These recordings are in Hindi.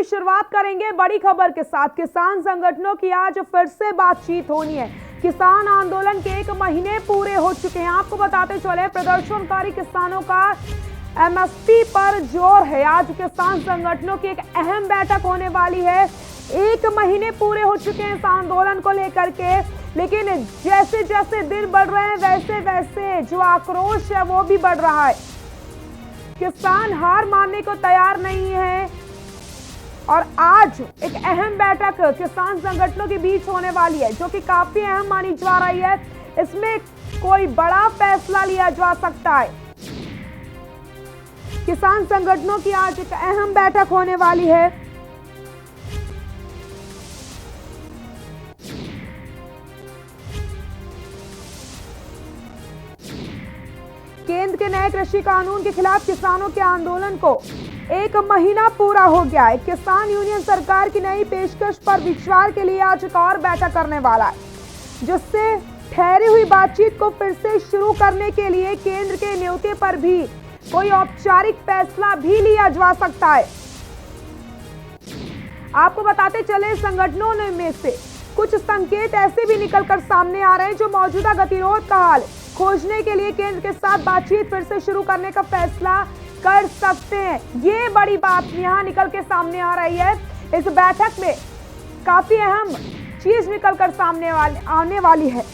शुरुआत करेंगे बड़ी खबर के साथ। किसान संगठनों की आज फिर से बातचीत होनी है। किसान आंदोलन के 1 महीने पूरे हो चुके हैं। आपको बताते चले, प्रदर्शनकारी किसानों का एमएसपी पर जोर है। आज किसान संगठनों की एक अहम बैठक होने वाली है। 1 महीने पूरे हो चुके हैं इस आंदोलन को लेकर के, लेकिन जैसे जैसे दिन बढ़ रहे हैं वैसे वैसे जो आक्रोश है वो भी बढ़ रहा है। किसान हार मानने को तैयार नहीं है और आज एक अहम बैठक किसान संगठनों के बीच होने वाली है, जो कि काफी अहम मानी जा रही है। इसमें कोई बड़ा फैसला लिया जा सकता है। किसान संगठनों की आज एक अहम बैठक होने वाली है। केंद्र के नए कृषि कानून के खिलाफ किसानों के आंदोलन को 1 महीना पूरा हो गया है। किसान यूनियन सरकार की नई पेशकश पर विचार के लिए आज एक और बैठक करने वाला है, जिससे ठहरी हुई बातचीत को फिर से शुरू करने के लिए केंद्र के न्योते पर भी कोई औपचारिक फैसला भी लिया जा सकता है। आपको बताते चले, संगठनों में से कुछ संकेत ऐसे भी निकलकर सामने आ रहे हैं जो मौजूदा गतिरोध का हाल खोजने के लिए केंद्र के साथ बातचीत फिर से शुरू करने का फैसला कर सकते हैं। ये बड़ी बात यहां निकल के सामने आ रही है। इस बैठक में काफी अहम चीज निकलकर सामने आने वाली है।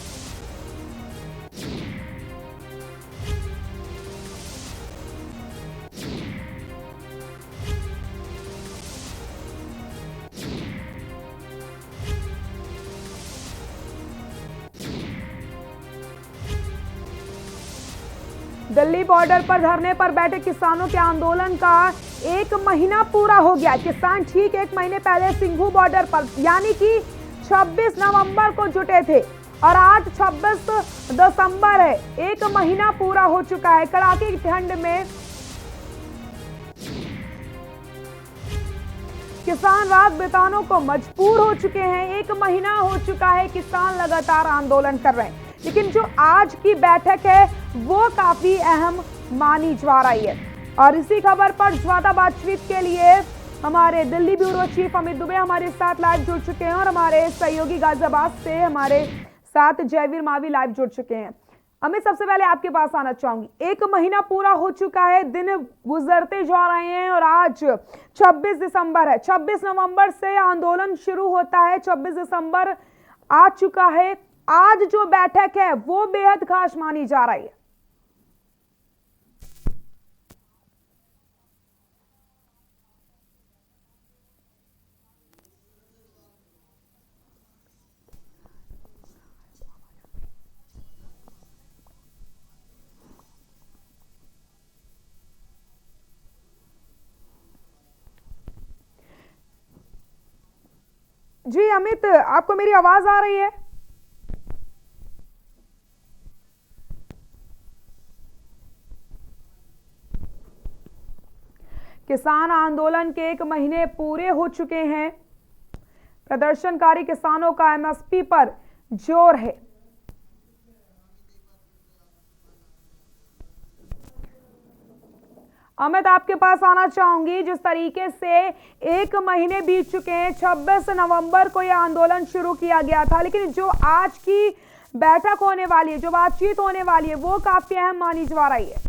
दिल्ली बॉर्डर पर धरने पर बैठे किसानों के आंदोलन का 1 महीना पूरा हो गया। किसान ठीक 1 महीने पहले सिंघू बॉर्डर पर यानी कि 26 नवंबर को जुटे थे और आज 26 दिसंबर है। 1 महीना पूरा हो चुका है। कड़ाके की ठंड में किसान रात बिताने को मजबूर हो चुके हैं। 1 महीना हो चुका है किसान लगातार आंदोलन कर रहे हैं, लेकिन जो आज की बैठक है वो काफी अहम मानी जा रही है। और इसी खबर पर ज्यादा बातचीत के लिए हमारे दिल्ली ब्यूरो चीफ अमित दुबे हमारे साथ लाइव जुड़ चुके हैं और हमारे सहयोगी गाजियाबाद से हमारे साथ जयवीर मावी लाइव जुड़ चुके हैं। अमित, सबसे पहले आपके पास आना चाहूंगी। 1 महीना पूरा हो चुका है, दिन गुजरते जा रहे हैं और आज 26 दिसंबर है। 26 नवंबर से आंदोलन शुरू होता है, 26 दिसंबर आ चुका है। आज जो बैठक है वो बेहद खास मानी जा रही है। जी अमित, आपको मेरी आवाज आ रही है? किसान आंदोलन के 1 महीने पूरे हो चुके हैं। प्रदर्शनकारी किसानों का एमएसपी पर जोर है। अमित, आपके पास आना चाहूंगी। जिस तरीके से 1 महीने बीत चुके हैं, 26 नवंबर को यह आंदोलन शुरू किया गया था, लेकिन जो आज की बैठक होने वाली है, जो बातचीत होने वाली है, वो काफी अहम मानी जा रही है।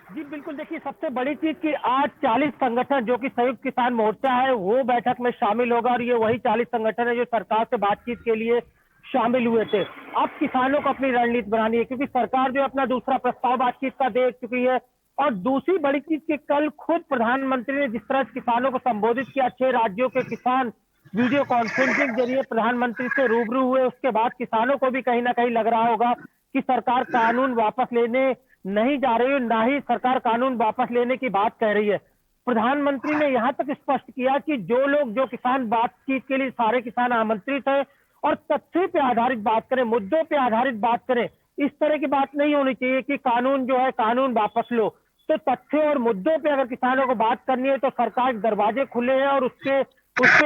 जी बिल्कुल, देखिए सबसे बड़ी चीज कि आज 40 संगठन जो कि संयुक्त किसान मोर्चा है वो बैठक में शामिल होगा और ये वही 40 संगठन है जो सरकार से बातचीत के लिए शामिल हुए थे। अब किसानों को अपनी रणनीति बनानी है, क्योंकि सरकार जो अपना दूसरा प्रस्ताव बातचीत का दे चुकी है। और दूसरी बड़ी चीज कि कल खुद प्रधानमंत्री ने जिस तरह किसानों को संबोधित किया, 6 राज्यों के किसान वीडियो कॉन्फ्रेंसिंग जरिए प्रधानमंत्री से रूबरू हुए, उसके बाद किसानों को भी कहीं ना कहीं लग रहा होगा कि सरकार कानून वापस लेने नहीं जा रही है, ना ही सरकार कानून वापस लेने की बात कह रही है। प्रधानमंत्री ने यहां तक स्पष्ट किया कि जो किसान बातचीत के लिए सारे किसान आमंत्रित है और तथ्य पे आधारित बात करें, मुद्दों पे आधारित बात करें। इस तरह की बात नहीं होनी चाहिए कि कानून जो है कानून वापस लो। तो तथ्य और मुद्दों पे अगर किसानों को बात करनी है तो सरकार के दरवाजे खुले हैं और उससे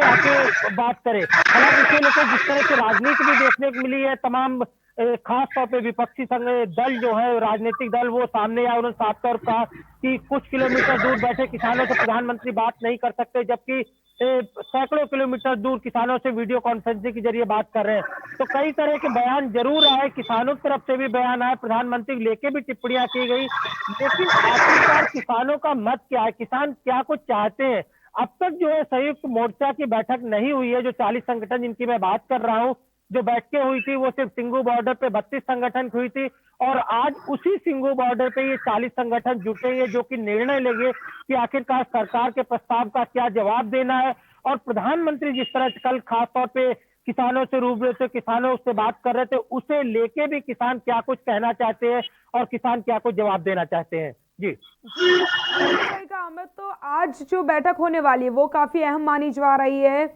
आके बात करे। हालांकि इसे लेकर जिस तरह की राजनीति भी देखने को मिली है, तमाम खास तौर पे विपक्षी संग दल जो है, राजनीतिक दल, वो सामने आए। उन्होंने साफ तौर पर कहा कि कुछ किलोमीटर दूर बैठे किसानों से प्रधानमंत्री बात नहीं कर सकते, जबकि सैकड़ों किलोमीटर दूर किसानों से वीडियो कॉन्फ्रेंसिंग के जरिए बात कर रहे हैं। तो कई तरह के बयान जरूर आए, किसानों की तरफ से भी बयान आए, प्रधानमंत्री लेके भी टिप्पणियां की गई, लेकिन आखिरकार किसानों का मत क्या है, किसान क्या कुछ चाहते हैं? अब तक जो है संयुक्त मोर्चा की बैठक नहीं हुई है। जो 40 संगठन जिनकी मैं बात कर रहा हूँ, जो बैठकें हुई थी वो सिर्फ सिंगू बॉर्डर पे 32 संगठन की हुई थी, और आज उसी सिंगू बॉर्डर पे ये 40 संगठन जुटेंगे, जो कि निर्णय लेंगे कि आखिरकार सरकार के प्रस्ताव का क्या जवाब देना है। और प्रधानमंत्री जिस तरह से कल खास तौर पे किसानों से रूबरू थे, किसानों से बात कर रहे थे, उसे लेके भी किसान क्या कुछ कहना चाहते हैं और किसान क्या कुछ जवाब देना चाहते हैं। जी सही कहा अमित। तो आज जो बैठक होने वाली है वो काफी अहम मानी जा रही है।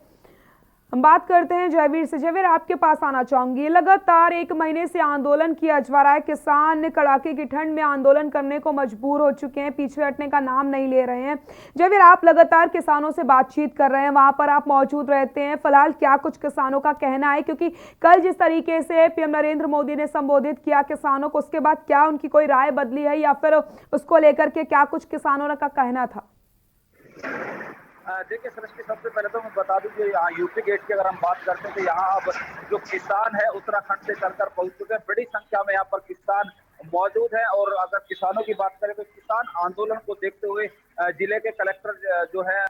हम बात करते हैं जयवीर से। जयवीर, आपके पास आना चाहूंगी। लगातार 1 महीने से आंदोलन किया जा रहा है, किसान कड़ाके की ठंड में आंदोलन करने को मजबूर हो चुके हैं, पीछे हटने का नाम नहीं ले रहे हैं। जयवीर, आप लगातार किसानों से बातचीत कर रहे हैं, वहां पर आप मौजूद रहते हैं, फिलहाल क्या कुछ किसानों का कहना है? क्योंकि कल जिस तरीके से पीएम नरेंद्र मोदी ने संबोधित किया किसानों को, उसके बाद क्या उनकी कोई राय बदली है, या फिर उसको लेकर के क्या कुछ किसानों का कहना था? देखिए सृष्टि, सबसे पहले तो मैं बता दूं कि यहाँ यूपी गेट की अगर हम बात करते हैं तो यहाँ अब जो किसान है उत्तराखंड से चलकर पहुंच चुके हैं। बड़ी संख्या में यहाँ पर किसान मौजूद है। और अगर किसानों की बात करें तो किसान आंदोलन को देखते हुए जिले के कलेक्टर जो है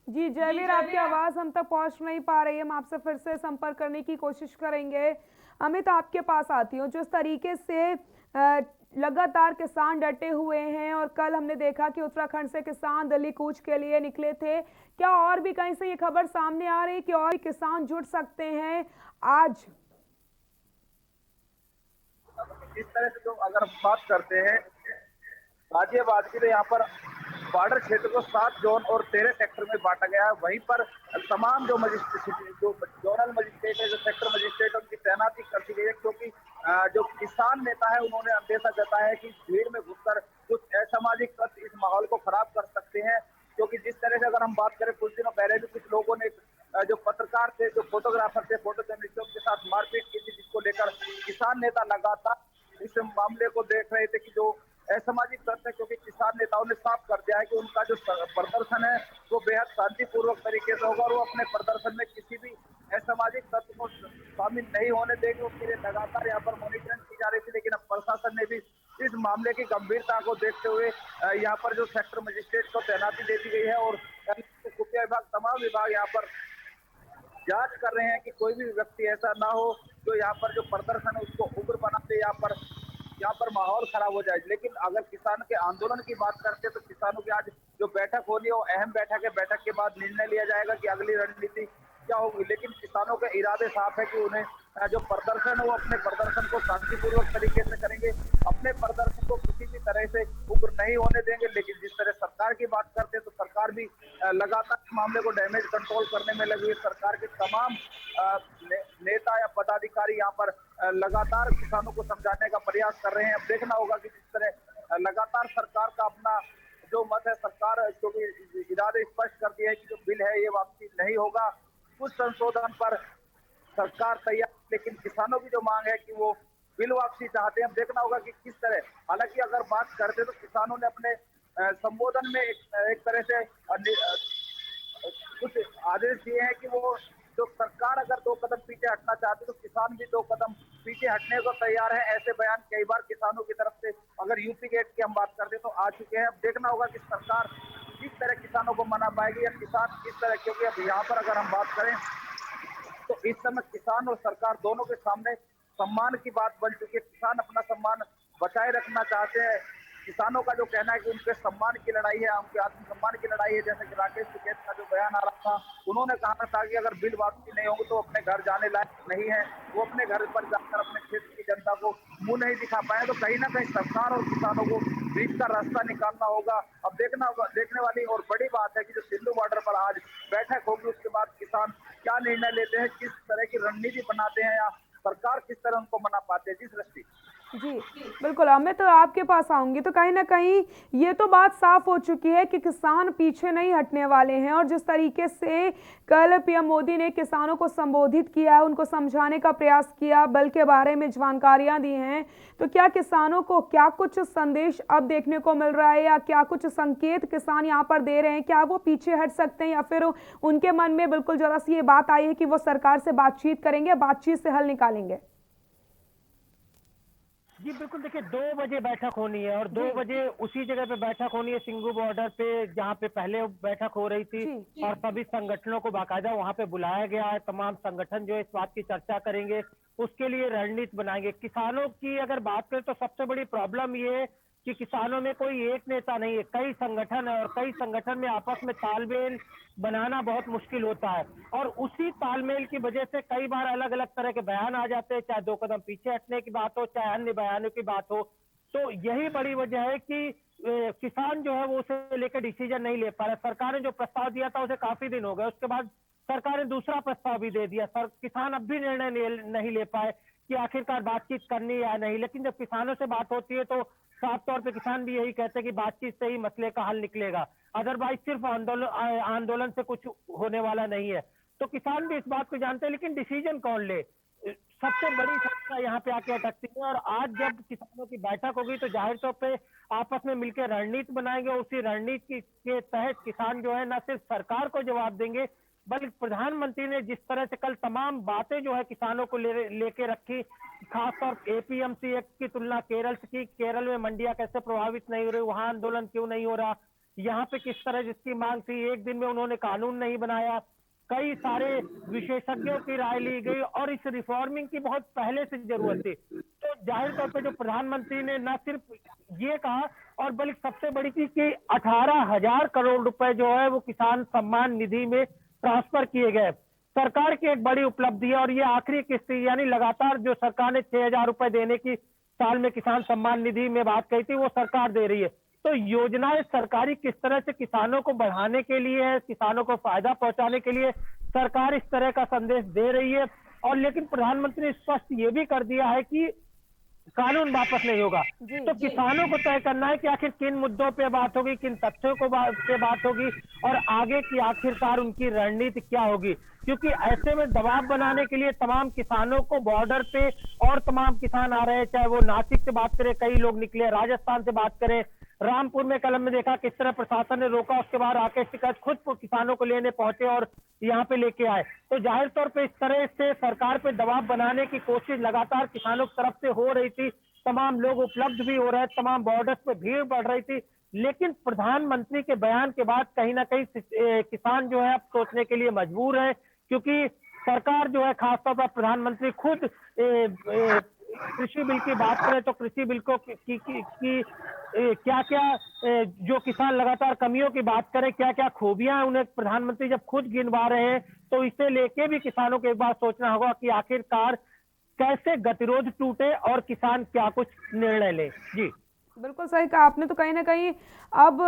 जी जयवीर, आपकी आवाज हम तक पहुंच नहीं पा रही है, हम आपसे फिर से संपर्क करने की कोशिश करेंगे। अमित, आपके पास आती हूँ। जिस तरीके से लगातार किसान डटे हुए हैं, और कल हमने देखा कि उत्तराखंड से किसान दिल्ली कूच के लिए निकले थे, क्या और भी कहीं से ये खबर सामने आ रही है कि और किसान जुट सकते हैं आज? इस तरह से जो अगर बात करते हैं गाजियाबाद की, तो यहाँ पर बॉर्डर क्षेत्र को 7 जोन और 13 सेक्टर में बांटा गया है। वहीं पर तमाम जो मजिस्ट्रेट, जो जोनल मजिस्ट्रेट है, जो सेक्टर मजिस्ट्रेट, उनकी तैनाती कर दी गई है, क्योंकि जो किसान नेता है उन्होंने अंदेशा जताया है कि भीड़ में घुसकर कुछ असामाजिक तत्व इस माहौल को खराब कर सकते हैं। क्योंकि जिस तरह से अगर हम बात करें, कुछ दिनों पहले भी कुछ लोगों ने जो पत्रकार थे, जो फोटोग्राफर थे, फोटो जर्नलिस्टों के साथ मारपीट की थी, जिसको लेकर किसान नेता लगातार इस मामले को देख रहे थे कि जो असामाजिक तत्व है, क्योंकि किसान नेताओं ने साफ कर दिया है कि उनका जो प्रदर्शन है वो बेहद शांतिपूर्वक तरीके से होगा, और वो अपने प्रदर्शन में किसी भी असामाजिक तत्व को शामिल नहीं होने देंगे। उसके लिए लगातार यहाँ पर मॉनिटरिंग की जा रही थी, लेकिन अब प्रशासन ने भी इस मामले की गंभीरता को देखते हुए यहाँ पर जो सेक्टर मजिस्ट्रेट को तैनाती दे दी गई है, और खुफिया विभाग, तमाम विभाग यहाँ पर जांच कर रहे हैं कि कोई भी व्यक्ति ऐसा ना हो जो यहाँ पर जो प्रदर्शन है उसको उग्र बनाते यहाँ पर माहौल खराब हो जाए। लेकिन अगर किसान के आंदोलन की बात करते हैं तो किसानों की आज जो बैठक होनी है वो अहम बैठक है। बैठक के बाद निर्णय लिया जाएगा कि अगली रणनीति क्या होगी। लेकिन किसानों के इरादे साफ है कि उन्हें जो प्रदर्शन है वो अपने प्रदर्शन को शांतिपूर्वक तरीके से करेंगे, अपने प्रदर्शन को किसी भी तरह से उग्र नहीं होने देंगे। लेकिन जिस तरह सरकार की बात करते हैं तो सरकार भी लगातार इस मामले को डैमेज कंट्रोल करने में लगी है। सरकार के तमाम नेता या पदाधिकारी यहाँ पर लगातार किसानों को समझाने का प्रयास कर रहे हैं। अब देखना होगा कि जिस तरह लगातार सरकार का अपना जो मत है, सरकार क्योंकि इरादे स्पष्ट कर दिए है कि जो बिल है ये वापसी नहीं होगा, कुछ संशोधन पर सरकार तैयार, लेकिन किसानों की जो मांग है कि वो बिल वापसी चाहते हैं। अब देखना होगा कि किस तरह, हालांकि अगर बात करते तो किसानों ने अपने संबोधन में एक तरह से कुछ आदेश दिए हैं कि वो जो सरकार अगर 2 कदम पीछे हटना चाहती तो किसान भी 2 कदम पीछे हटने को तैयार है। ऐसे बयान कई बार किसानों की तरफ से अगर यूपी गेट की हम बात करते तो आ चुके हैं। अब देखना होगा कि सरकार किस तरह किसानों को मना पाएगी या किसान किस तरह, क्योंकि अब यहाँ पर अगर हम बात करें तो इस समय किसान और सरकार दोनों के सामने सम्मान की बात बन चुकी है। किसान अपना सम्मान बचाए रखना चाहते हैं। किसानों का जो कहना है कि उनके सम्मान की लड़ाई है, उनके आत्मसम्मान की लड़ाई है। जैसे कि राकेश टिकैत का जो बयान आ रहा था, उन्होंने कहा था कि अगर बिल वापसी नहीं होगी तो अपने घर जाने लायक नहीं है, वो अपने घर पर जाकर अपने क्षेत्र की जनता को मुंह नहीं दिखा पाए। तो कहीं ना कहीं सरकार और किसानों को बीच का रास्ता निकालना होगा। अब देखने वाली और बड़ी बात है कि जो सिंधु बॉर्डर पर आज बैठक होगी, उसके बाद किसान क्या निर्णय लेते हैं, किस तरह की रणनीति बनाते हैं, या सरकार किस तरह उनको मना पाते हैं। जी सृष्टि। जी, बिल्कुल, अब मैं तो आपके पास आऊंगी। तो कहीं ना कहीं ये तो बात साफ हो चुकी है कि किसान पीछे नहीं हटने वाले हैं, और जिस तरीके से कल पीएम मोदी ने किसानों को संबोधित किया, उनको समझाने का प्रयास किया, बल के बारे में जानकारियां दी हैं, तो क्या किसानों को क्या कुछ संदेश अब देखने को मिल रहा है, या क्या कुछ संकेत किसान यहाँ पर दे रहे हैं? क्या वो पीछे हट सकते हैं, या फिर उनके मन में बिल्कुल जरा सी ये बात आई है कि वो सरकार से बातचीत करेंगे, बातचीत से हल निकालेंगे? जी बिल्कुल, देखिए 2 बजे बैठक होनी है और 2 बजे उसी जगह पे बैठक होनी है, सिंगू बॉर्डर पे, जहाँ पे पहले बैठक हो रही थी। जी। और सभी संगठनों को बाकायदा वहाँ पे बुलाया गया है। तमाम संगठन जो है इस बात की चर्चा करेंगे, उसके लिए रणनीति बनाएंगे। किसानों की अगर बात करें तो सबसे बड़ी प्रॉब्लम ये है कि किसानों में कोई एक नेता नहीं है, कई संगठन है, और कई संगठन में आपस में तालमेल बनाना बहुत मुश्किल होता है। और उसी तालमेल की वजह से कई बार अलग अलग तरह के बयान आ जाते हैं, चाहे 2 कदम पीछे हटने की बात हो, चाहे अन्य बयानों की बात हो। तो यही बड़ी वजह है कि किसान जो है वो उसे लेकर डिसीजन नहीं ले पा रहा। सरकार ने जो प्रस्ताव दिया था उसे काफी दिन हो गए, उसके बाद सरकार ने दूसरा प्रस्ताव भी दे दिया। किसान अब भी निर्णय नहीं ले पाए कि आखिरकार बातचीत करनी है या नहीं। लेकिन जब किसानों से बात होती है तो साफ तौर पे किसान भी यही कहते हैं कि बातचीत से ही मसले का हल निकलेगा, अदरवाइज सिर्फ आंदोलन से कुछ होने वाला नहीं है। तो किसान भी इस बात को जानते हैं, लेकिन डिसीजन कौन ले, सबसे बड़ी समस्या यहाँ पे आके अटकती है। और आज जब किसानों की बैठक होगी तो जाहिर तौर पे आपस में मिलकर रणनीति बनाएंगे। उसी रणनीति के तहत किसान जो है न सिर्फ सरकार को जवाब देंगे, बल्कि प्रधानमंत्री ने जिस तरह से कल तमाम बातें जो है किसानों को लेके रखी, खासतौर एपीएमसी एक्ट की तुलना केरल से की, केरल में मंडियां कैसे प्रभावित नहीं हो रही, वहां आंदोलन क्यों नहीं हो रहा, यहाँ पे किस तरह जिसकी मांग थी, एक दिन में उन्होंने कानून नहीं बनाया, कई सारे विशेषज्ञों की राय ली गई, और इस रिफॉर्मिंग की बहुत पहले से जरूरत थी। तो जाहिर तौर पर जो प्रधानमंत्री ने न सिर्फ ये कहा, और बल्कि सबसे बड़ी चीज कि 18,000 करोड़ रुपए जो है वो किसान सम्मान निधि में ट्रांसफर किए गए, सरकार की एक बड़ी उपलब्धि है। और ये आखिरी किस्त, यानी लगातार जो सरकार ने 6,000 रुपए देने की साल में किसान सम्मान निधि में बात कही थी, वो सरकार दे रही है। तो योजनाएं सरकारी किस तरह से किसानों को बढ़ाने के लिए है, किसानों को फायदा पहुंचाने के लिए सरकार इस तरह का संदेश दे रही है। और लेकिन प्रधानमंत्री ने स्पष्ट ये भी कर दिया है कि कानून वापस नहीं होगा। तो किसानों को तय करना है कि आखिर किन मुद्दों पे बात होगी, किन तथ्यों को पे बात होगी, और आगे की आखिरकार उनकी रणनीति क्या होगी। क्योंकि ऐसे में दबाव बनाने के लिए तमाम किसानों को बॉर्डर पे और तमाम किसान आ रहे हैं, चाहे वो नासिक से बात करें, कई लोग निकले, राजस्थान से बात करें, रामपुर में कल में देखा किस तरह प्रशासन ने रोका, उसके बाद राकेश टिकैत खुद किसानों को लेने पहुंचे और यहाँ पे लेके आए। तो जाहिर तौर पे इस तरह से सरकार पे दबाव बनाने की कोशिश लगातार किसानों की तरफ से हो रही थी, तमाम लोग उपलब्ध भी हो रहे, तमाम बॉर्डर्स पे भीड़ बढ़ रही थी। लेकिन प्रधानमंत्री के बयान के बाद कहीं ना कहीं किसान जो है अब सोचने के लिए मजबूर है, क्योंकि सरकार जो है, खासतौर पर प्रधानमंत्री खुद कृषि बिल की बात करें तो कृषि बिल को की क्या क्या जो किसान लगातार कमियों की बात करें, क्या क्या खूबियां हैं, उन्हें प्रधानमंत्री जब खुद गिनवा रहे हैं, तो इसे लेके भी किसानों को एक बार सोचना होगा कि आखिरकार कैसे गतिरोध टूटे और किसान क्या कुछ निर्णय ले। जी बिल्कुल सही कहा आपने। तो कहीं ना कहीं अब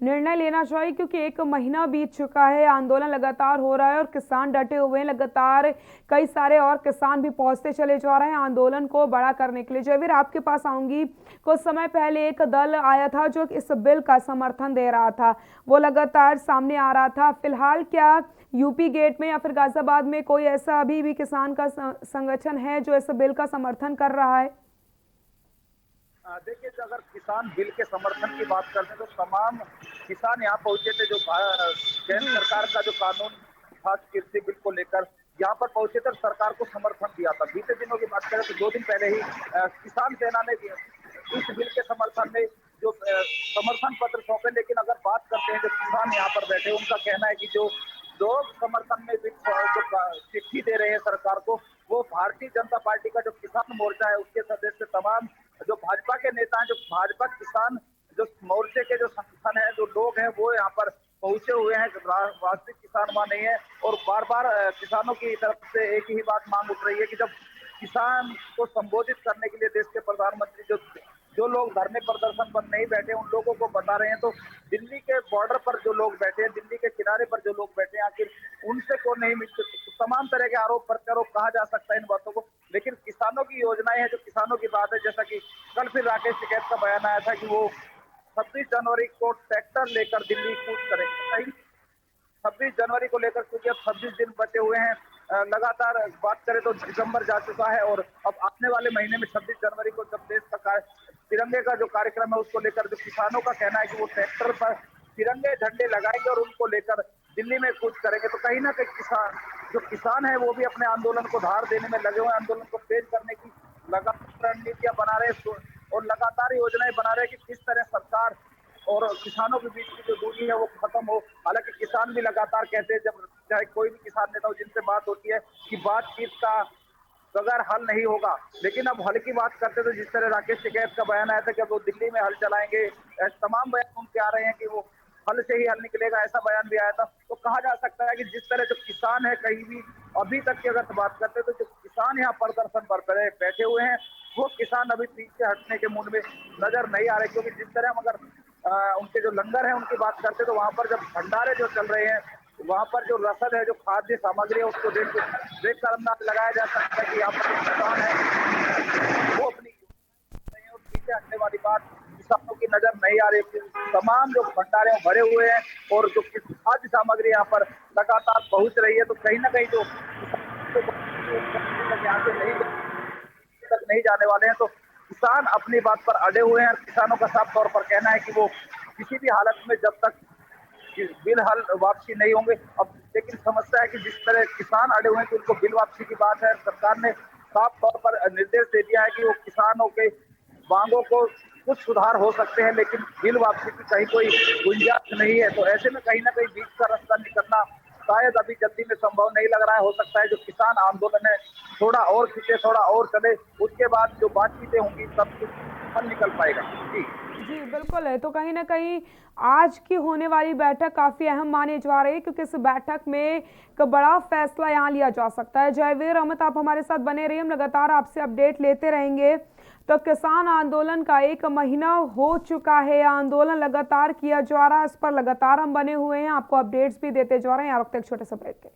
निर्णय लेना चाहिए, क्योंकि 1 महीना बीत चुका है, आंदोलन लगातार हो रहा है और किसान डटे हुए हैं लगातार। कई सारे और किसान भी पहुंचते चले जा रहे हैं आंदोलन को बड़ा करने के लिए। जयवीर, आपके पास आऊंगी। कुछ समय पहले एक दल आया था जो इस बिल का समर्थन दे रहा था, वो लगातार सामने आ रहा था। फिलहाल क्या यूपी गेट में या फिर गाजियाबाद में कोई ऐसा अभी भी किसान का संगठन है जो इस बिल का समर्थन कर रहा है? देखिए, अगर किसान बिल के समर्थन की बात करते हैं तो तमाम किसान यहाँ पहुंचे थे। जो केंद्र सरकार का जो कानून था कृषि बिल को लेकर, यहाँ पर पहुंचे थे, सरकार को समर्थन दिया था। बीते दिनों की बात करें तो 2 दिन पहले ही किसान सेना ने इस बिल के समर्थन में जो समर्थन पत्र सौंपे। लेकिन अगर बात करते हैं जो किसान यहाँ पर बैठे, उनका कहना है कि जो लोग समर्थन में जो चिट्ठी दे रहे हैं सरकार को, वो भारतीय जनता पार्टी का जो किसान मोर्चा है उसके सदस्य, तमाम जो भाजपा के नेता हैं, जो भाजपा किसान जो मोर्चे के जो संगठन है, जो लोग हैं, वो यहाँ पर पहुंचे हुए हैं। वास्तविक किसान वहां नहीं है। और बार बार किसानों की तरफ से एक ही बात मांग उठ रही है कि जब किसान को संबोधित करने के लिए देश के प्रधानमंत्री जो लोग धरने प्रदर्शन पर नहीं बैठे, उन लोगों को बता रहे हैं, तो दिल्ली के बॉर्डर पर जो लोग बैठे हैं, दिल्ली के किनारे पर जो लोग बैठे हैं, आखिर उनसे क्यों नहीं मिलते? तमाम तरह के आरोप प्रत्यारोप कहा जा सकता है इन बातों को, लेकिन किसानों की योजनाएं हैं, जो किसानों की बात है, जैसा कि कल फिर राकेश टिकैत का बयान आया था कि वो 26 जनवरी को ट्रैक्टर लेकर दिल्ली कूच करेंगे। 26 जनवरी को लेकर, क्योंकि अब 26 दिन बचे हुए हैं, लगातार बात करें तो दिसंबर जा चुका है और अब आने वाले महीने में 26 जनवरी को जब देश का तिरंगे का जो कार्यक्रम है उसको लेकर जो किसानों का कहना है कि वो ट्रैक्टर पर तिरंगे झंडे लगाएंगे और उनको लेकर दिल्ली में कूच करेंगे, तो कहीं ना कहीं किसान है वो भी अपने आंदोलन को धार देने में लगे हुए हैं, आंदोलन को तेज करने की लगातार रणनीतियां बना रहे और लगातार योजनाएं बना रहे हैं कि किस तरह सरकार और किसानों के बीच की जो दूरी है वो खत्म हो। हालांकि किसान भी लगातार कहते हैं, जब चाहे कोई भी किसान नेता हो जिनसे बात होती है, कि बातचीत का बगैर हल नहीं होगा। लेकिन अब हल की बात करते तो जिस तरह राकेश टिकैत का बयान आया था कि वो दिल्ली में हल चलाएंगे, तमाम बयान उनके आ रहे हैं कि वो हल से ही हल निकलेगा, ऐसा बयान भी आया था। तो कहा जा सकता है कि जिस तरह जो किसान है कहीं भी अभी तक की अगर बात करते तो जो किसान यहाँ प्रदर्शन पर बैठे हुए हैं वो किसान अभी पीछे हटने के मूड में नजर नहीं आ रहे, क्योंकि जिस तरह हम अगर उनके जो लंगर है उनकी बात करते तो वहां पर जब भंडारे जो चल रहे हैं वहां पर जो रसद है, जो खाद्य सामग्री है, उसको देख कर अंदाज लगाया जा सकता है कि यहाँ पर जो किसान है वो अपनी और पीछे हटने वाली बात किसानों की नजर नहीं आ रही। तमाम जो भंडारे भरे हुए हैं और जो खाद्य सामग्री यहाँ पर लगातार पहुंच रही है, तो कहीं ना कहीं जो यहाँ से नहीं जाने वाले हैं, तो किसान अपनी बात पर अड़े हुए हैं। किसानों का साफ तौर पर कहना है कि वो किसी भी हालत में जब तक बिल हल वापसी नहीं होंगे। अब लेकिन समस्या है कि जिस तरह किसान अड़े हुए हैं कि उनको बिल वापसी की बात है, सरकार ने साफ तौर पर निर्देश दे दिया है कि वो किसानों के मांगों को कुछ सुधार हो सकते हैं, लेकिन बिल वापसी की कहीं कोई गुंजाइश नहीं है। तो ऐसे में कहीं ना कहीं बीच का रास्ता निकलना शायद अभी जल्दी में संभव नहीं लग रहा है। हो सकता है जो किसान आंदोलन है थोड़ा और खींचे, थोड़ा और चले, उसके बाद जो बातचीतें होंगी तब कुछ हल निकल पाएगा। जी बिल्कुल है। तो कहीं ना कहीं आज की होने वाली बैठक काफ़ी अहम मानी जा रही है, क्योंकि इस बैठक में एक बड़ा फैसला यहाँ लिया जा सकता है। जयवीर, अमित, आप हमारे साथ बने रहिए, हम लगातार आपसे अपडेट लेते रहेंगे। तो किसान आंदोलन का 1 महीना हो चुका है, आंदोलन लगातार किया जा रहा है, इस पर लगातार हम बने हुए हैं, आपको अपडेट्स भी देते जा रहे हैं। यहाँ रुकते एक छोटे से ब्रेक के।